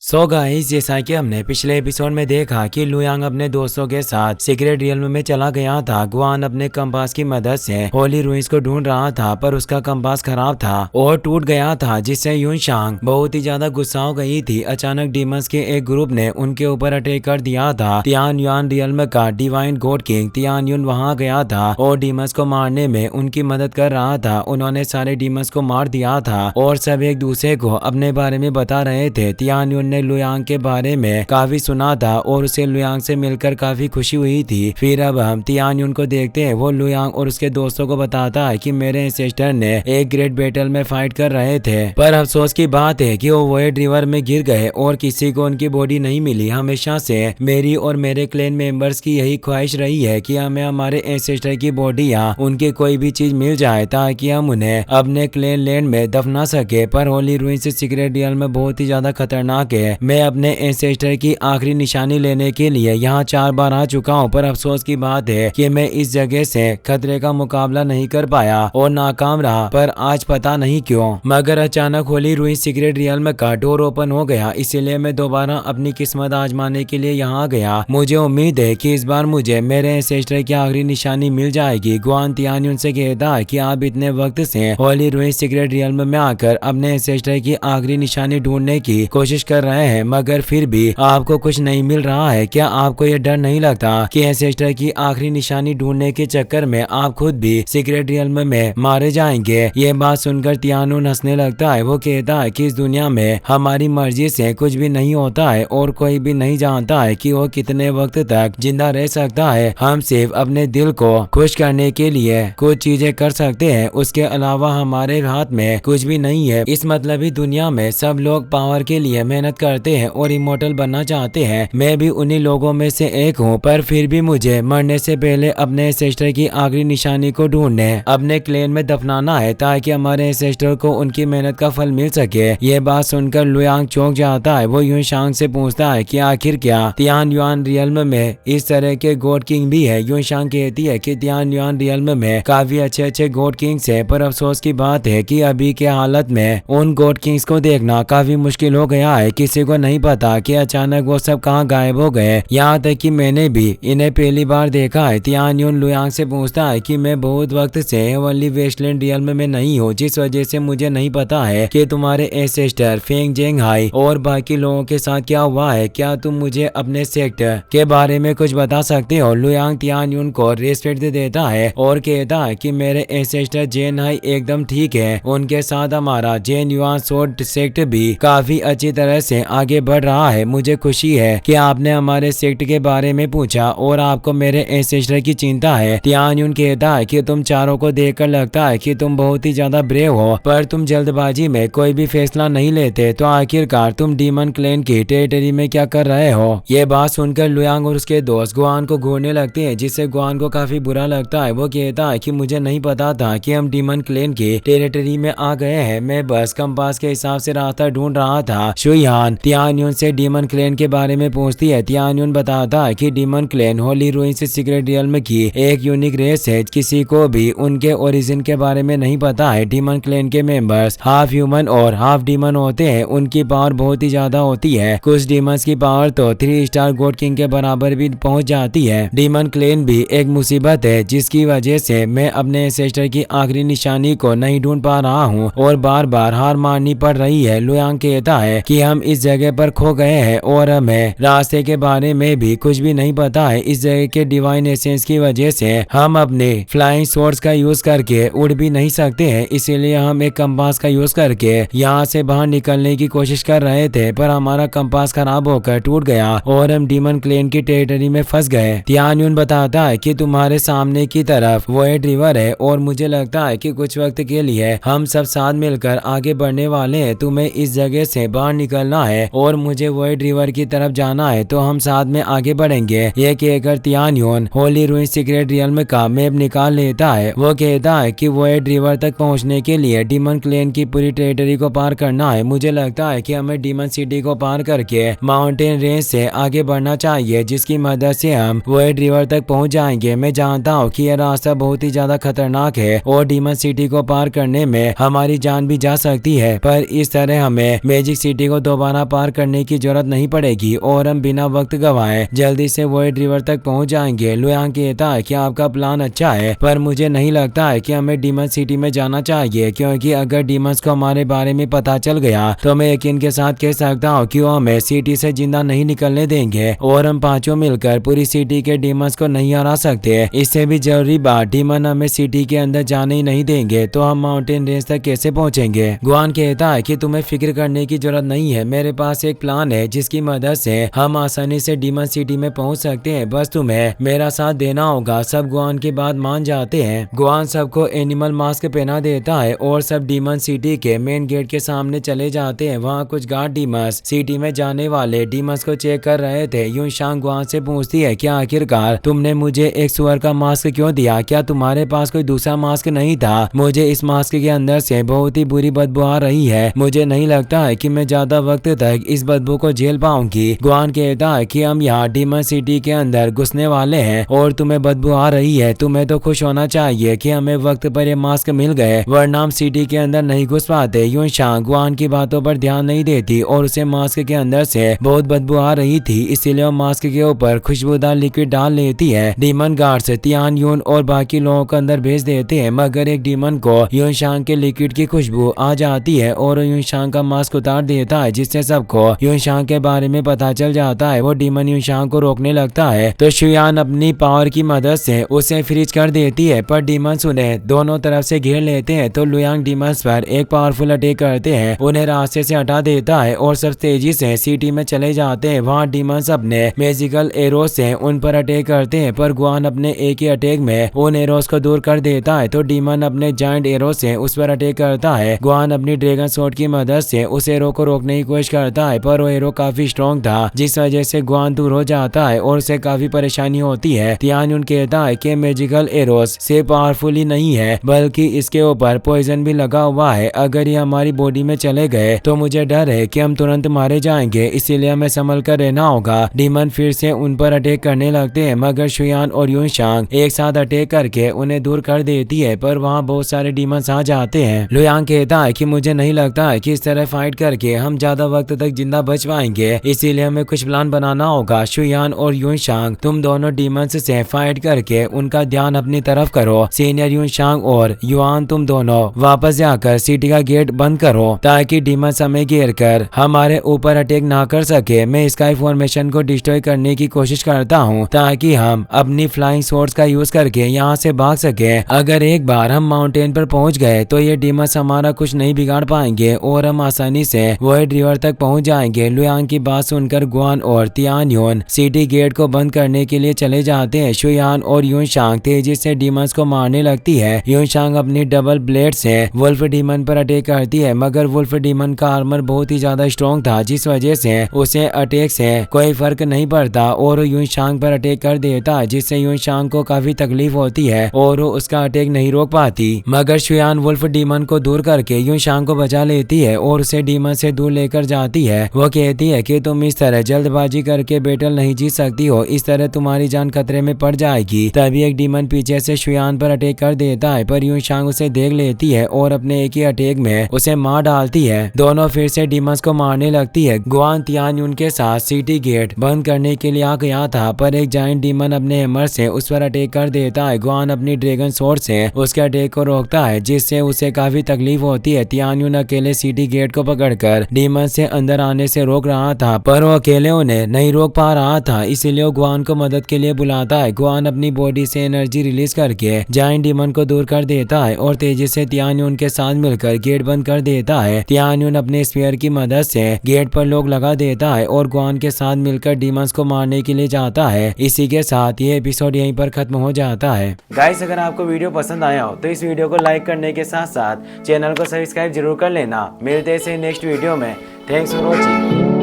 So guys, जैसा कि हमने पिछले एपिसोड में देखा कि लुयांग अपने दोस्तों के साथ सीक्रेट रियल्म में चला गया था। गुआन अपने कंपास की मदद से होली रुइंस को ढूंढ रहा था, पर उसका कंपास खराब था और टूट गया था, जिससे यूनशांग बहुत ही ज्यादा गुस्सा हो गई थी। अचानक डीमंस के एक ग्रुप ने उनके ऊपर अटैक कर दिया था। तियान युआन रियल्म का डिवाइन गॉड किंग तियान युन वहां गया था और डीमंस को मारने में उनकी मदद कर रहा था। उन्होंने सारे डीमंस को मार दिया था और सब एक दूसरे को अपने बारे में बता रहे थे। तियान युन ने लुयांग के बारे में काफी सुना था और उसे लुयांग से मिलकर काफी खुशी हुई थी। फिर अब हम तियान युन को देखते हैं। वो लुयांग और उसके दोस्तों को बताता है कि मेरे एंसेस्टर ने एक ग्रेट बैटल में फाइट कर रहे थे, पर अफसोस की बात है कि वो वोएड रिवर में गिर गए और किसी को उनकी बॉडी नहीं मिली। हमेशा से मेरी और मेरे क्लैन मेंबर्स की यही ख्वाहिश रही है कि हमें हमारे एंसेस्टर की बॉडी या उनकी कोई भी चीज मिल जाए ताकि हम उन्हें अपने क्लैन लैंड में दफना सके। पर होली रुइंस सीक्रेट रियल में बहुत ही ज्यादा खतरनाक है। मैं अपने एंसेस्टर की आखिरी निशानी लेने के लिए यहाँ 4 बार आ चुका हूँ, पर अफसोस की बात है कि मैं इस जगह से खतरे का मुकाबला नहीं कर पाया और नाकाम रहा। पर आज पता नहीं क्यों, मगर अचानक होली रुइंस सीक्रेट रियल्म का डोर ओपन हो गया, इसीलिए मैं दोबारा अपनी किस्मत आजमाने के लिए यहाँ गया। मुझे उम्मीद है कि इस बार मुझे मेरे एंसेस्टर की आखिरी निशानी मिल जाएगी। गुआन तियान युन से कहता है कि आप इतने वक्त से होली रुइंस सीक्रेट रियल्म में आकर अपने एंसेस्टर की आखिरी निशानी ढूंढने की कोशिश कर रहे हैं, मगर फिर भी आपको कुछ नहीं मिल रहा है। क्या आपको यह डर नहीं लगता कि एंसेस्टर की आखिरी निशानी ढूंढने के चक्कर में आप खुद भी सीक्रेट रियल्म में मारे जाएंगे? ये बात सुनकर तियानुन हंसने लगता है। वो कहता है कि इस दुनिया में हमारी मर्जी से कुछ भी नहीं होता है और कोई भी नहीं जानता है कि वो कितने वक्त तक जिंदा रह सकता है। हम सिर्फ अपने दिल को खुश करने के लिए कुछ चीजें कर सकते हैं, उसके अलावा हमारे हाथ में कुछ भी नहीं है। इस मतलबी दुनिया में सब लोग पावर के लिए मेहनत करते हैं और इमोर्टल बनना चाहते हैं। मैं भी उन्हीं लोगों में से एक हूँ, पर फिर भी मुझे मरने से पहले अपने एंसेस्टर की आखिरी निशानी को ढूंढने अपने क्लैन में दफनाना है ताकि हमारे एंसेस्टर को उनकी मेहनत का फल मिल सके। ये बात सुनकर लुयांग चौंक जाता है। वो यूनशांग से पूछता है कि आखिर क्या तियान युआन रियल्म में इस तरह के गॉड किंग भी है? यूनशांग कहती है कि तियान युआन रियल्म में काफी अच्छे अच्छे गॉड किंग्स है, पर अफसोस की बात है कि अभी के हालत में उन गॉड किंग्स को देखना काफी मुश्किल हो गया है। किसी को नहीं पता कि अचानक वो सब कहाँ गायब हो गए, यहाँ तक कि मैंने भी इन्हें पहली बार देखा है। तियान युन लुयांग से पूछता है कि मैं बहुत वक्त से हेवनली वेस्टलैंड रियल्म में नहीं हूँ, जिस वजह से मुझे नहीं पता है कि तुम्हारे एंसेस्टर फेंग जेंग हाई और बाकी लोगों के साथ क्या हुआ है। क्या तुम मुझे अपने सेक्टर के बारे में कुछ बता सकते हो? लुयांग तियान युन को रेस्पेक्ट देता है और कहता है कि मेरे एंसेस्टर जेन हाई एकदम ठीक है, उनके साथ हमारा जेन युआन सोड सेक्ट भी काफी अच्छी तरह से आगे बढ़ रहा है। मुझे खुशी है कि आपने हमारे सेक्ट के बारे में पूछा और आपको मेरे एंसेस्टर की चिंता है। तियान युन कहता है कि तुम चारों को देखकर लगता है कि तुम बहुत ही ज्यादा ब्रेव हो, पर तुम जल्दबाजी में कोई भी फैसला नहीं लेते। तो आखिरकार तुम डीमन क्लैन की टेरिटरी में क्या कर रहे हो? ये बात सुनकर लुयांग और उसके दोस्त गुआन को घूरने लगते हैं, जिससे गुआन को काफी बुरा लगता है। वो कहता है कि मुझे नहीं पता था कि हम डीमन क्लैन की टेरिटरी में आ गए हैं, मैं बस कंपास के हिसाब से रास्ता ढूंढ रहा था। शुयान तियान युन से डीमन क्लैन के बारे में पूछती है। तियान युन बताता है कि demon clan Holi ruins secret realm की एक यूनिक रेस है, किसी को भी उनके ओरिजिन के बारे में नहीं पता है। डीमन क्लैन के मेंबर्स हाफ ह्यूमन और हाफ डीमन होते हैं। उनकी पावर बहुत ही ज्यादा होती है, कुछ डीमंस की पावर तो 3 स्टार गॉड किंग के बराबर भी पहुंच जाती है। डीमन क्लैन भी एक मुसीबत है, जिसकी वजह से मैं अपने एंसेस्टर की आखिरी निशानी को नहीं ढूंढ पा रहा हूँ और बार बार हार माननी पड़ रही है। लुयांग कहता है कि हम इस जगह पर खो गए हैं और हमें रास्ते के बारे में भी कुछ भी नहीं पता है। इस जगह के डिवाइन एसेंस की वजह से हम अपने फ्लाइंग स्वॉर्ड्स का यूज करके उड़ भी नहीं सकते हैं, इसीलिए हम एक कंपास का यूज करके यहाँ से बाहर निकलने की कोशिश कर रहे थे, पर हमारा कंपास खराब होकर टूट गया और हम डीमन क्लैन की टेरिटरी में फंस गए। तियान युन बताता है कि तुम्हारे सामने की तरफ वोएड रिवर है और मुझे लगता है कि कुछ वक्त के लिए हम सब साथ मिलकर आगे बढ़ने वाले हैं। तुम्हें इस जगह से बाहर निकलना है और मुझे वोएड रिवर की तरफ जाना है, तो हम साथ में आगे बढ़ेंगे। ये कहकर Tian Yun holy ruins secret realm का मैप निकाल लेता है। वो कहता है कि वोएड रिवर तक पहुंचने के लिए डीमन क्लैन की पूरी टेरिटरी को पार करना है। मुझे लगता है कि हमें डीमन सिटी को पार करके माउंटेन रेंज से आगे बढ़ना चाहिए, जिसकी मदद से हम वोएड रिवर तक पहुंच जाएंगे। मैं जानता हूँ कि यह रास्ता बहुत ही ज्यादा खतरनाक है और डीमन सिटी को पार करने में हमारी जान भी जा सकती है, पर इस तरह हमें मैजिक सिटी को दोबारा दोबारा पार करने की जरूरत नहीं पड़ेगी और हम बिना वक्त गवाए जल्दी से वॉइड रिवर तक पहुंच जाएंगे। लुयांग कहता है कि आपका प्लान अच्छा है, पर मुझे नहीं लगता है कि हमें डीमन सिटी में जाना चाहिए, क्योंकि अगर डीमंस को हमारे बारे में पता चल गया तो मैं यकीन के साथ कह सकता हूँ कि वो हमें सिटी से जिंदा नहीं निकलने देंगे और हम पांचों मिलकर पूरी सिटी के डीमंस को नहीं हरा सकते। इससे भी जरूरी बात, डीमन हमें सिटी के अंदर जाने ही नहीं देंगे तो हम माउंटेन रेंज तक कैसे पहुंचेंगे। गुआन कहता है कि तुम्हें फिक्र करने की जरूरत नहीं है, मेरे पास एक प्लान है जिसकी मदद से हम आसानी से डीमन सिटी में पहुंच सकते हैं, बस तुम्हें मेरा साथ देना होगा। सब गुआन की बात मान जाते हैं। गुआन सबको एनिमल मास्क पहना देता है और सब डीमन सिटी के मेन गेट के सामने चले जाते हैं। वहाँ कुछ गार्ड डीमंस सिटी में जाने वाले डीमंस को चेक कर रहे थे। यूनशांग गुआन से पूछती है, क्या आखिरकार तुमने मुझे एक सुअर का मास्क क्यों दिया? क्या तुम्हारे पास कोई दूसरा मास्क नहीं था? मुझे इस मास्क के अंदर से बहुत ही बुरी बदबू आ रही है, मुझे नहीं लगता है कि मैं ज्यादा वक्त तक इस बदबू को झेल पाऊंगी। गुआन कहता है कि हम यहाँ डीमन सिटी के अंदर घुसने वाले हैं और तुम्हें बदबू आ रही है, तुम्हें तो खुश होना चाहिए कि हमें वक्त पर ये मास्क मिल गए, वरना हम सिटी के अंदर नहीं घुस पाते। यूनशांग गुआन की बातों पर ध्यान नहीं देती और उसे मास्क के अंदर से बहुत बदबू आ रही थी, इसीलिए वो मास्क के ऊपर खुशबूदार लिक्विड डाल लेती है। डीमन गार्ड्स तियान यून और बाकी लोगों को अंदर भेज देते हैं, मगर एक डीमन को यूनशांग के लिक्विड की खुशबू आ जाती है और यूनशांग का मास्क उतार देता है, जिससे सबको यूनशांग के बारे में पता चल जाता है। वो डीमन यूनशांग को रोकने लगता है तो शुयान अपनी पावर की मदद से उसे फ्रीज कर देती है, पर डीमंस उन्हें दोनों तरफ से घेर लेते हैं। तो लुयांग डीमंस पर एक पावरफुल अटैक करते हैं, उन्हें रास्ते से हटा देता है और सब तेजी से सिटी में चले जाते हैं। वहाँ डीमंस अपने मैजिकल एरो से उन पर अटैक करते हैं, पर गुआन अपने एक ही अटैक में उन एरोस को दूर कर देता है। तो डीमन अपने जायंट एरो से उस पर अटैक करता है। गुआन अपनी ड्रैगन स्वॉर्ड की मदद से उस एरो को रोकने की कोशिश करता है, पर वो एरो काफी स्ट्रॉन्ग था, जिस वजह से गुआन दूर हो जाता है और उसे काफी परेशानी होती है। तियान कहता है कि मैजिकल एरोस से पावरफुल ही नहीं है, बल्कि इसके ऊपर पॉइजन भी लगा हुआ है। अगर ये हमारी बॉडी में चले गए तो मुझे डर है कि हम तुरंत मारे जाएंगे, इसीलिए हमें संभल कर रहना होगा। डीमन फिर से उन पर अटैक करने लगते हैं, मगर शुयान और यूनशांग एक साथ अटैक करके उन्हें दूर कर देती है, पर वहाँ बहुत सारे डीमंस आ जाते हैं। लुयांग कहता है कि मुझे नहीं लगता है कि इस तरह फाइट करके हम ज्यादा वक्त तक जिंदा बच पाएंगे, इसीलिए हमें कुछ प्लान बनाना होगा। शुयान और यूनशांग तुम दोनों डीमंस से फाइट करके उनका ध्यान अपनी तरफ करो। सीनियर यूनशांग और युआन तुम दोनों वापस जाकर सिटी का गेट बंद करो ताकि डीमंस हमें घेर कर हमारे ऊपर अटैक ना कर सके। मैं स्काई फॉर्मेशन को डिस्ट्रॉय करने की कोशिश करता हूँ ताकि हम अपनी फ्लाइंग स्वॉर्ड्स का यूज करके यहाँ से भाग सके। अगर एक बार हम माउंटेन पर पहुँच गए तो ये डीमंस हमारा कुछ नहीं बिगाड़ पाएंगे और हम आसानी से वॉइड रिवर तक पहुँच जाएंगे। लुयांग की बात सुनकर गुआन और तियान यून सिटी गेट को बंद करने के लिए चले जाते हैं। शुयान और यूनशांग तेजी से डीमंस को मारने लगती है। यूनशांग अपनी डबल ब्लेड से वुल्फ डीमन पर अटैक करती है, मगर वुल्फ डीमन का आर्मर बहुत ही ज्यादा स्ट्रॉन्ग था, जिस वजह से उसे अटैक से कोई फर्क नहीं पड़ता और यूनशांग पर अटैक कर देता है, जिससे यूनशांग को काफी तकलीफ होती है और वो उसका अटैक नहीं रोक पाती। मगर शुयान वुल्फ डीमन को दूर करके यूनशांग को बचा लेती है और उसे डीमन से दूर लेकर जाती है। वो कहती है कि तुम इस तरह जल्दबाजी करके बैटल नहीं जीत सकती हो, इस तरह तुम्हारी जान खतरे में पड़ जाएगी। तभी एक डीमन पीछे से शुयान पर अटैक कर देता है, पर यूनशांग उसे देख लेती है और अपने एक ही अटैक में उसे मार डालती है। दोनों फिर से डीमंस को मारने लगती है। गुआन तियान उनके साथ सिटी गेट बंद करने के लिए आ गया था, पर एक जायंट डीमन अपने हैमर से उस पर अटैक कर देता है। गुआन अपनी ड्रैगन स्वॉर्ड से उसके अटैक को रोकता है, जिससे उसे काफी तकलीफ होती है। तियान अकेले सिटी गेट को पकड़कर डीमन से अंदर आने से रोक रहा था, पर वो अकेले उन्हें नहीं रोक पा रहा था, इसलिए वो गुआन को मदद के लिए बुलाता है। गुआन अपनी बॉडी से एनर्जी रिलीज करके जायंट डीमन को दूर कर देता है और तेजी से तियान के साथ मिलकर गेट बंद कर देता है। तियान अपने स्पीयर की मदद से गेट पर लोग लगा देता है और गुआन के साथ मिलकर डीमंस को मारने के लिए जाता है। इसी के साथ ये एपिसोड यहीं पर खत्म हो जाता है। गाइस, अगर आपको वीडियो पसंद आया हो तो इस वीडियो को लाइक करने के साथ साथ चैनल को सब्सक्राइब जरूर कर लेना। मिलते हैं नेक्स्ट वीडियो में। Thanks for watching.